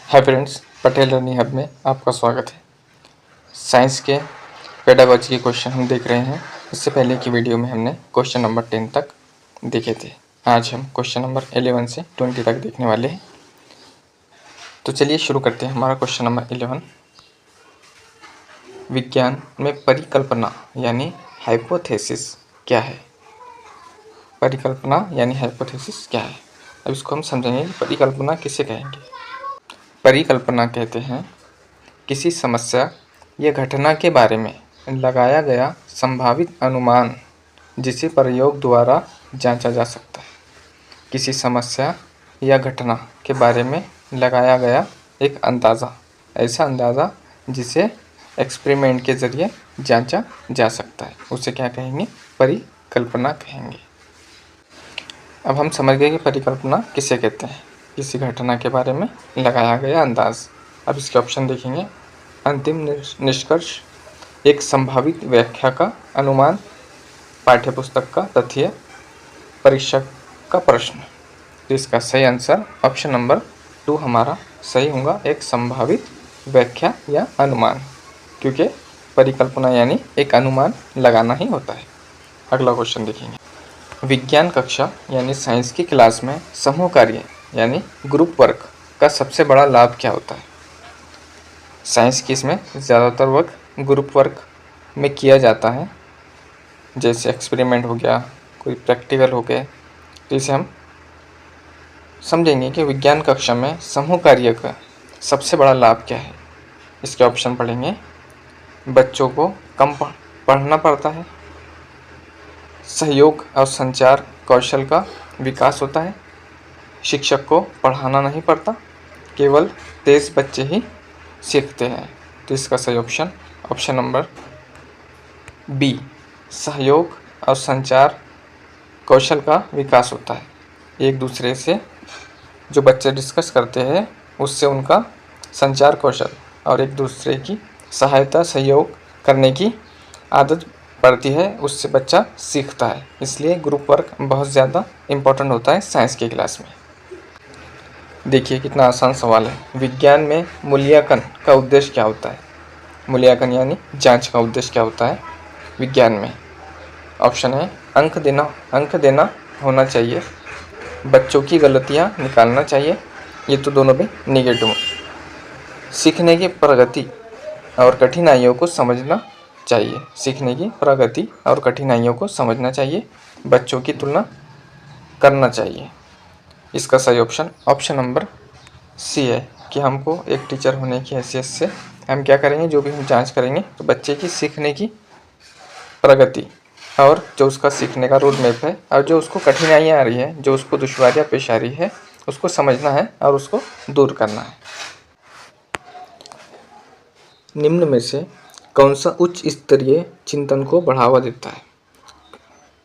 Hi friends, Patel learning hub में आपका स्वागत है। साइंस के पेडागॉजी के क्वेश्चन हम देख रहे हैं। इससे पहले की वीडियो में हमने क्वेश्चन नंबर 10 तक देखे थे। आज हम क्वेश्चन नंबर 11 से 20 तक देखने वाले हैं। तो चलिए शुरू करते हैं। हमारा क्वेश्चन नंबर 11, विज्ञान में परिकल्पना यानी हाइपोथेसिस क्या है? परिकल्पना यानी हाइपोथेसिस क्या है? अब इसको हम समझेंगे। परिकल्पना किसे कहेंगे? परिकल्पना कहते हैं किसी समस्या या घटना के बारे में लगाया गया संभावित अनुमान जिसे प्रयोग द्वारा जांचा जा सकता है। किसी समस्या या घटना के बारे में लगाया गया एक अंदाज़ा, ऐसा अंदाज़ा जिसे एक्सपेरिमेंट के ज़रिए जांचा जा सकता है, उसे क्या कहेंगे? परिकल्पना कहेंगे। अब हम समझ गए कि परिकल्पना किसे कहते हैं। किसी घटना के बारे में लगाया गया अंदाज। अब इसके ऑप्शन देखेंगे। अंतिम निष्कर्ष, एक संभावित व्याख्या का अनुमान, पाठ्यपुस्तक का तथ्य, परीक्षा का प्रश्न। तो इसका सही आंसर ऑप्शन नंबर 2 हमारा सही होगा, एक संभावित व्याख्या या अनुमान, क्योंकि परिकल्पना यानी एक अनुमान लगाना ही होता है। अगला क्वेश्चन देखेंगे। विज्ञान कक्षा यानी साइंस की क्लास में समूह कार्य यानी ग्रुप वर्क का सबसे बड़ा लाभ क्या होता है? साइंस की इसमें ज़्यादातर वर्क ग्रुप वर्क में किया जाता है, जैसे एक्सपेरिमेंट हो गया, कोई प्रैक्टिकल हो गए। तो इसे हम समझेंगे कि विज्ञान कक्षा में समूह कार्य का सबसे बड़ा लाभ क्या है। इसके ऑप्शन पढ़ेंगे। बच्चों को कम पढ़ना पड़ता है, सहयोग और संचार कौशल का विकास होता है, शिक्षक को पढ़ाना नहीं पड़ता, केवल 23 बच्चे ही सीखते हैं। तो इसका सही ऑप्शन नंबर बी, सहयोग और संचार कौशल का विकास होता है। एक दूसरे से जो बच्चे डिस्कस करते हैं उससे उनका संचार कौशल और एक दूसरे की सहायता सहयोग करने की आदत पड़ती है, उससे बच्चा सीखता है। इसलिए ग्रुप वर्क बहुत ज़्यादा इम्पोर्टेंट होता है साइंस की क्लास में। देखिए कितना आसान सवाल है। विज्ञान में मूल्यांकन का उद्देश्य क्या होता है? मूल्यांकन यानी जांच का उद्देश्य क्या होता है विज्ञान में? ऑप्शन है अंक देना होना चाहिए, बच्चों की गलतियां निकालना चाहिए, ये तो दोनों भी नेगेटिव। सीखने की प्रगति और कठिनाइयों को समझना चाहिए, सीखने की प्रगति और कठिनाइयों को समझना चाहिए, बच्चों की तुलना करना चाहिए। इसका सही ऑप्शन नंबर सी है कि हमको एक टीचर होने की हैसियत से हम क्या करेंगे, जो भी हम जांच करेंगे तो बच्चे की सीखने की प्रगति और जो उसका सीखने का रोड मैप है और जो उसको कठिनाइयाँ आ रही है, जो उसको दुश्वारियाँ पेश आ रही है, उसको समझना है और उसको दूर करना है। निम्न में से कौन सा उच्च स्तरीय चिंतन को बढ़ावा देता है?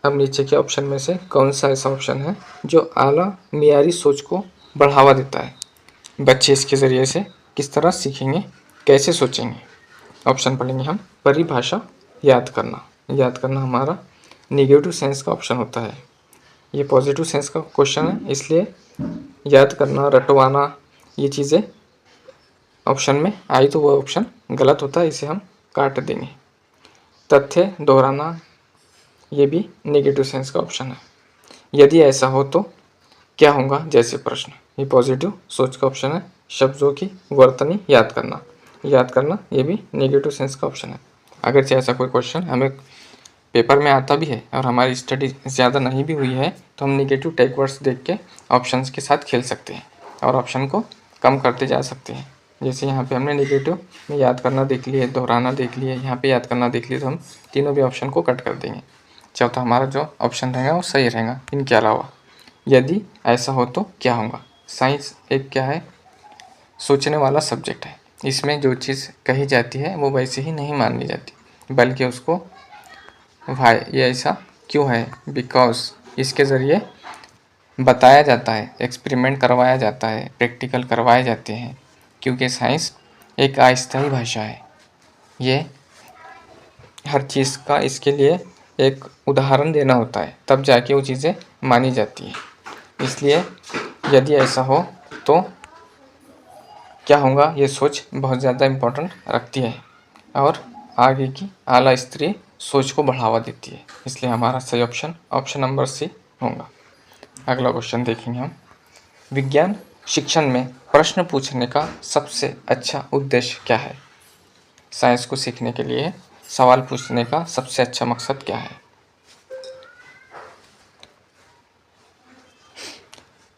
अब नीचे के ऑप्शन में से कौन सा ऐसा ऑप्शन है जो आला मियारी सोच को बढ़ावा देता है? बच्चे इसके ज़रिए से किस तरह सीखेंगे, कैसे सोचेंगे? ऑप्शन पढ़ेंगे हम। परिभाषा याद करना हमारा नेगेटिव सेंस का ऑप्शन होता है, ये पॉजिटिव सेंस का क्वेश्चन है, इसलिए याद करना, रटवाना, ये चीज़ें ऑप्शन में आई तो वो ऑप्शन गलत होता है, इसे हम काट देंगे। तथ्य दोहराना, ये भी नेगेटिव सेंस का ऑप्शन है। यदि ऐसा हो तो क्या होगा जैसे प्रश्न, ये पॉजिटिव सोच का ऑप्शन है। शब्दों की वर्तनी याद करना ये भी नेगेटिव सेंस का ऑप्शन है। अगर चाहे ऐसा कोई क्वेश्चन हमें पेपर में आता भी है और हमारी स्टडी ज़्यादा नहीं भी हुई है तो हम नेगेटिव टैग वर्ड्स देख के ऑप्शंस के साथ खेल सकते हैं और ऑप्शन को कम करते जा सकते हैं। जैसे यहाँ पे हमने नेगेटिव में याद करना देख लिए, दोहराना देख लिए, यहाँ पे याद करना देख लिए, तो हम तीनों भी ऑप्शन को कट कर देंगे। चौथा हमारा जो ऑप्शन रहेगा वो सही रहेगा इनके अलावा। यदि ऐसा हो तो क्या होगा? साइंस एक क्या है, सोचने वाला सब्जेक्ट है। इसमें जो चीज़ कही जाती है वो वैसे ही नहीं मानी जाती, बल्कि उसको भाई ये ऐसा क्यों है, बिकॉज इसके ज़रिए बताया जाता है, एक्सपेरिमेंट करवाया जाता है, प्रैक्टिकल करवाए जाते हैं, क्योंकि साइंस एक अस्थायी भाषा है। ये हर चीज़ का इसके लिए एक उदाहरण देना होता है, तब जाके वो चीज़ें मानी जाती है। इसलिए यदि ऐसा हो तो क्या होगा, ये सोच बहुत ज़्यादा इम्पोर्टेंट रखती है और आगे की आला स्तरीय सोच को बढ़ावा देती है। इसलिए हमारा सही ऑप्शन ऑप्शन नंबर सी होगा। अगला क्वेश्चन देखेंगे हम। विज्ञान शिक्षण में प्रश्न पूछने का सबसे अच्छा उद्देश्य क्या है? साइंस को सीखने के लिए सवाल पूछने का सबसे अच्छा मकसद क्या है?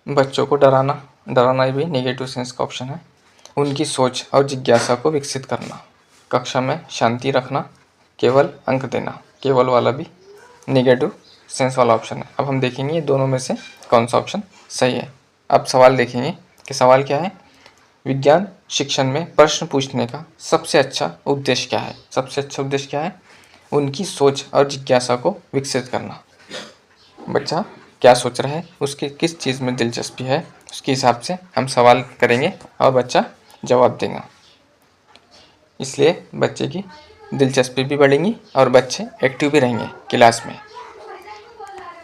बच्चों को डराना भी नेगेटिव सेंस का ऑप्शन है। उनकी सोच और जिज्ञासा को विकसित करना, कक्षा में शांति रखना, केवल अंक देना, केवल वाला भी नेगेटिव सेंस वाला ऑप्शन है। अब हम देखेंगे ये दोनों में से कौन सा ऑप्शन सही है। अब सवाल देखेंगे कि सवाल क्या है। विज्ञान शिक्षण में प्रश्न पूछने का सबसे अच्छा उद्देश्य क्या है? सबसे अच्छा उद्देश्य क्या है? उनकी सोच और जिज्ञासा को विकसित करना। बच्चा क्या सोच रहा है, उसकी किस चीज़ में दिलचस्पी है, उसके हिसाब से हम सवाल करेंगे और बच्चा जवाब देगा। इसलिए बच्चे की दिलचस्पी भी बढ़ेगी और बच्चे एक्टिव भी रहेंगे क्लास में।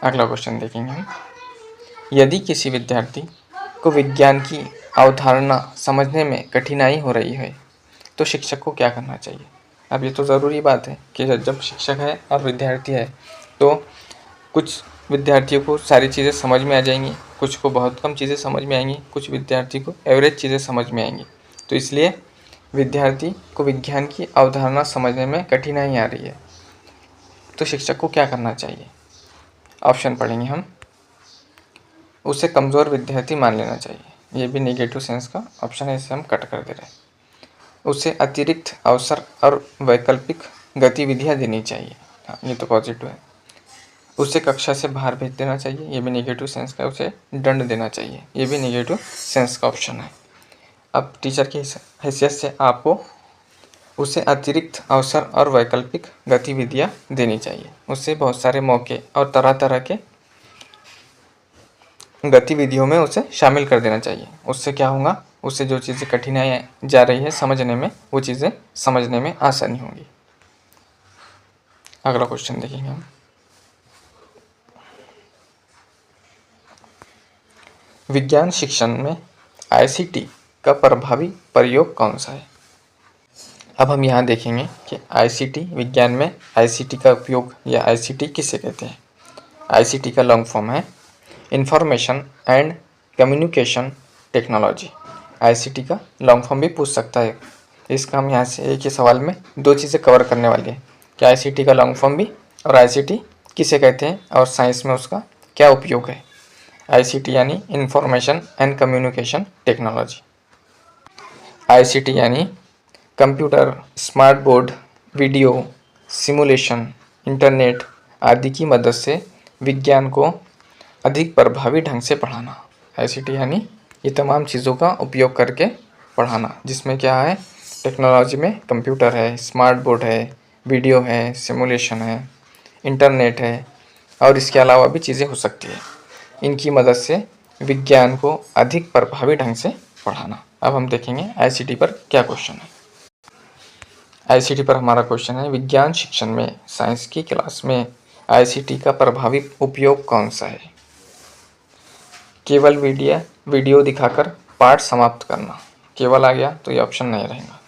अगला क्वेश्चन देखेंगे हम। यदि किसी विद्यार्थी को विज्ञान की अवधारणा समझने में कठिनाई हो रही है तो शिक्षक को क्या करना चाहिए? अब ये तो ज़रूरी बात है कि जब शिक्षक है और विद्यार्थी है तो कुछ विद्यार्थियों को सारी चीज़ें समझ में आ जाएंगी, कुछ को बहुत कम चीज़ें समझ में आएंगी, कुछ विद्यार्थी को एवरेज चीज़ें समझ में आएंगी। तो इसलिए विद्यार्थी को विज्ञान की अवधारणा समझने में कठिनाई आ रही है तो शिक्षक को क्या करना चाहिए? ऑप्शन पढ़ेंगे हम। उसे कमज़ोर विद्यार्थी मान लेना चाहिए, ये भी नेगेटिव सेंस का ऑप्शन है, इसे हम कट कर दे रहे हैं। उसे अतिरिक्त अवसर और वैकल्पिक गतिविधियाँ देनी चाहिए, हाँ ये तो पॉजिटिव है। उसे कक्षा से बाहर भेज देना चाहिए, ये भी नेगेटिव सेंस का। उसे दंड देना चाहिए, ये भी नेगेटिव सेंस का ऑप्शन है। अब टीचर की हैसियत से आपको उसे अतिरिक्त अवसर और वैकल्पिक गतिविधियाँ देनी चाहिए। उसे बहुत सारे मौके और तरह तरह के गतिविधियों में उसे शामिल कर देना चाहिए। उससे क्या होगा, उससे जो चीज़ें कठिनाई जा रही है समझने में, वो चीज़ें समझने में आसानी होगी। अगला क्वेश्चन देखेंगे हम। विज्ञान शिक्षण में आईसीटी का प्रभावी प्रयोग कौन सा है? अब हम यहाँ देखेंगे कि आईसीटी, विज्ञान में आईसीटी का उपयोग या आईसीटी किसे कहते हैं। आईसीटी का लॉन्ग फॉर्म है information and communication technology. ICT का लॉन्ग फॉर्म भी पूछ सकता है। इसका हम यहाँ से एक ही सवाल में दो चीज़ें कवर करने वाले हैं कि आईसीटी का लॉन्ग फॉर्म भी और आईसीटी किसे कहते हैं और साइंस में उसका क्या उपयोग है। आईसीटी यानी information and communication technology. ICT यानी computer, smart board, video, simulation, internet आदि की मदद से विज्ञान को अधिक प्रभावी ढंग से पढ़ाना। आईसीटी यानी ये तमाम चीज़ों का उपयोग करके पढ़ाना, जिसमें क्या है, टेक्नोलॉजी में कंप्यूटर है, स्मार्ट बोर्ड है, वीडियो है, सिमुलेशन है, इंटरनेट है और इसके अलावा भी चीज़ें हो सकती है। इनकी मदद से विज्ञान को अधिक प्रभावी ढंग से पढ़ाना। अब हम देखेंगे आईसीटी पर क्या क्वेश्चन है। आईसीटी पर हमारा क्वेश्चन है, विज्ञान शिक्षण में साइंस की क्लास में आईसीटी का प्रभावी उपयोग कौन सा है? केवल वीडियो दिखाकर पाठ समाप्त करना, केवल आ गया तो ये ऑप्शन नहीं रहेगा।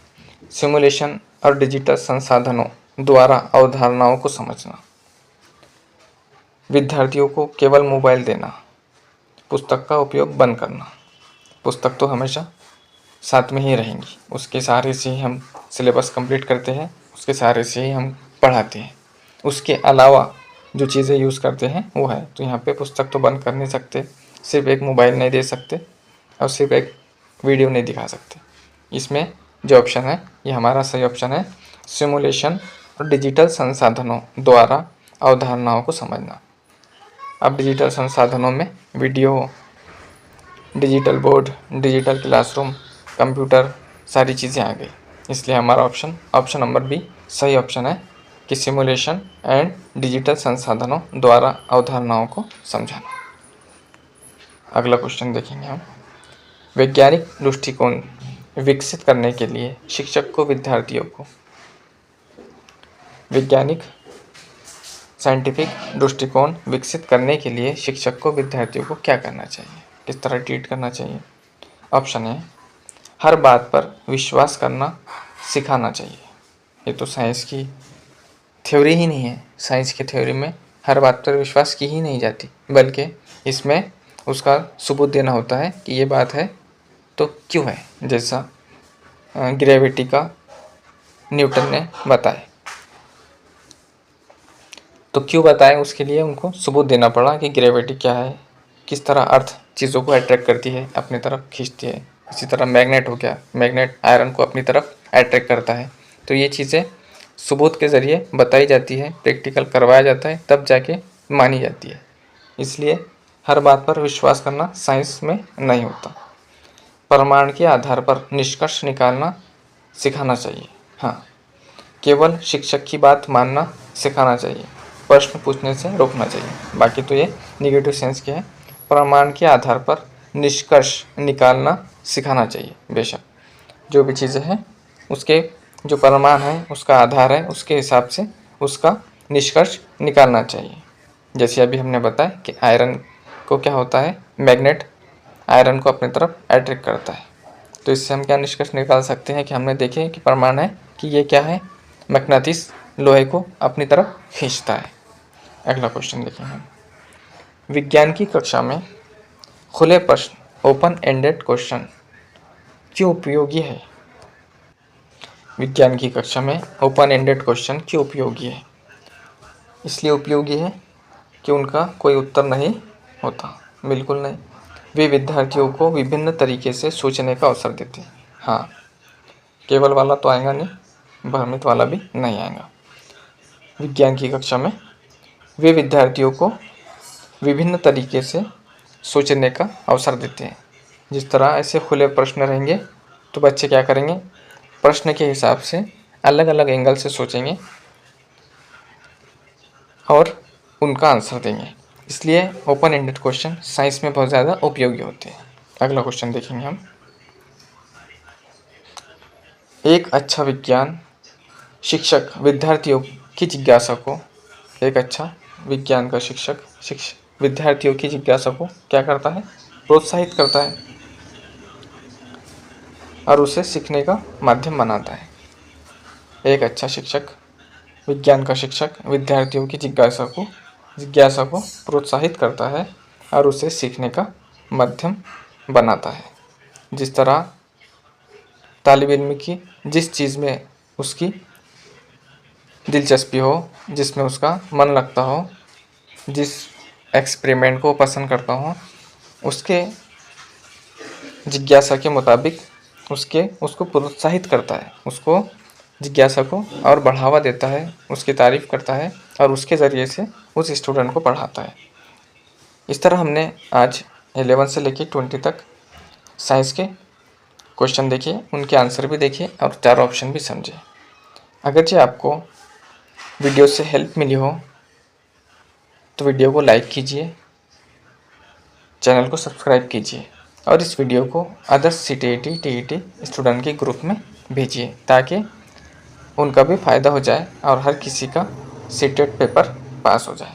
सिमुलेशन और डिजिटल संसाधनों द्वारा अवधारणाओं को समझना, विद्यार्थियों को केवल मोबाइल देना, पुस्तक का उपयोग बंद करना। पुस्तक तो हमेशा साथ में ही रहेंगी, उसके सहारे से ही हम सिलेबस कंप्लीट करते हैं, उसके सहारे से ही हम पढ़ाते हैं। उसके अलावा जो चीज़ें यूज़ करते हैं वो है, तो यहाँ पे पुस्तक तो बंद कर नहीं सकते, सिर्फ एक मोबाइल नहीं दे सकते और सिर्फ एक वीडियो नहीं दिखा सकते। इसमें जो ऑप्शन है ये हमारा सही ऑप्शन है, सिमुलेशन और डिजिटल संसाधनों द्वारा अवधारणाओं को समझना। अब डिजिटल संसाधनों में video, digital board, digital classroom, computer, सारी चीज़ें आ गई। इसलिए हमारा ऑप्शन नंबर बी सही ऑप्शन है कि सिमुलेशन एंड डिजिटल संसाधनों द्वारा अवधारणाओं को समझाना। अगला क्वेश्चन देखेंगे हम। वैज्ञानिक दृष्टिकोण विकसित करने के लिए शिक्षक को विद्यार्थियों को साइंटिफिक दृष्टिकोण विकसित करने के लिए शिक्षक को विद्यार्थियों को क्या करना चाहिए, किस तरह ट्रीट करना चाहिए? ऑप्शन है हर बात पर विश्वास करना सिखाना चाहिए। ये तो साइंस की थ्योरी ही नहीं है। साइंस की थ्योरी में हर बात पर विश्वास की ही नहीं जाती, बल्कि इसमें उसका सबूत देना होता है कि ये बात है तो क्यों है। जैसा ग्रेविटी का न्यूटन ने बताया, तो क्यों बताया उसके लिए उनको सबूत देना पड़ा कि ग्रेविटी क्या है, किस तरह अर्थ चीज़ों को अट्रैक्ट करती है, अपनी तरफ खींचती है। इसी तरह मैग्नेट हो गया, मैग्नेट आयरन को अपनी तरफ अट्रैक्ट करता है। तो ये चीज़ें सबूत के ज़रिए बताई जाती है, प्रैक्टिकल करवाया जाता है, तब जाके मानी जाती है। इसलिए हर बात पर विश्वास करना साइंस में नहीं होता। प्रमाण के आधार पर निष्कर्ष निकालना सिखाना चाहिए। हाँ, केवल शिक्षक की बात मानना सिखाना चाहिए, प्रश्न पूछने से रोकना चाहिए। बाकी तो ये निगेटिव सेंस के है। प्रमाण के आधार पर निष्कर्ष निकालना सिखाना चाहिए। बेशक जो भी चीज़ें हैं उसके जो प्रमाण है, उसका आधार है, उसके हिसाब से उसका निष्कर्ष निकालना चाहिए। जैसे अभी हमने बताया कि आयरन को क्या होता है, मैग्नेट आयरन को अपनी तरफ अट्रैक्ट करता है। तो इससे हम क्या निष्कर्ष निकाल सकते हैं कि हमने देखे कि प्रमाण है कि ये क्या है, मैग्नेटिस लोहे को अपनी तरफ खींचता है। अगला क्वेश्चन देखेंगे हम। विज्ञान की कक्षा में खुले प्रश्न ओपन एंडेड क्वेश्चन क्यों उपयोगी है? विज्ञान की कक्षा में ओपन एंडेड क्वेश्चन क्यों उपयोगी है? इसलिए उपयोगी है कि उनका कोई उत्तर नहीं होता, बिल्कुल नहीं। वे विद्यार्थियों को विभिन्न तरीके से सोचने का अवसर देते हैं। हाँ, केवल वाला तो आएगा नहीं, भ्रमित वाला भी नहीं आएगा। विज्ञान की कक्षा में वे विद्यार्थियों को विभिन्न तरीके से सोचने का अवसर देते हैं। जिस तरह ऐसे खुले प्रश्न रहेंगे तो बच्चे क्या करेंगे, प्रश्न के हिसाब से अलग अलग एंगल से सोचेंगे और उनका आंसर देंगे। इसलिए ओपन एंडेड क्वेश्चन साइंस में बहुत ज़्यादा उपयोगी होते हैं। अगला क्वेश्चन देखेंगे हम। एक अच्छा विज्ञान शिक्षक विद्यार्थियों की जिज्ञासा को एक अच्छा विज्ञान का शिक्षक विद्यार्थियों की जिज्ञासा को क्या करता है, प्रोत्साहित करता है और उसे सीखने का माध्यम बनाता है। एक अच्छा शिक्षक, विज्ञान का शिक्षक विद्यार्थियों की जिज्ञासा को प्रोत्साहित करता है और उसे सीखने का माध्यम बनाता है। जिस तरह तालिब इल्म की जिस चीज़ में उसकी दिलचस्पी हो, जिसमें उसका मन लगता हो, जिस एक्सपेरिमेंट को पसंद करता हो, उसके जिज्ञासा के मुताबिक उसको प्रोत्साहित करता है, उसको जिज्ञासा को और बढ़ावा देता है, उसकी तारीफ़ करता है और उसके ज़रिए से उस स्टूडेंट को पढ़ाता है। इस तरह हमने आज 11 से लेकर 20 तक साइंस के क्वेश्चन देखे, उनके आंसर भी देखे और 4 ऑप्शन भी समझे। अगरचे आपको वीडियो से हेल्प मिली हो तो वीडियो को लाइक कीजिए, चैनल को सब्सक्राइब कीजिए और इस वीडियो को अदर्स CTET TET स्टूडेंट के ग्रुप में भेजिए ताकि उनका भी फ़ायदा हो जाए और हर किसी का सीटेट पेपर पास हो जाए।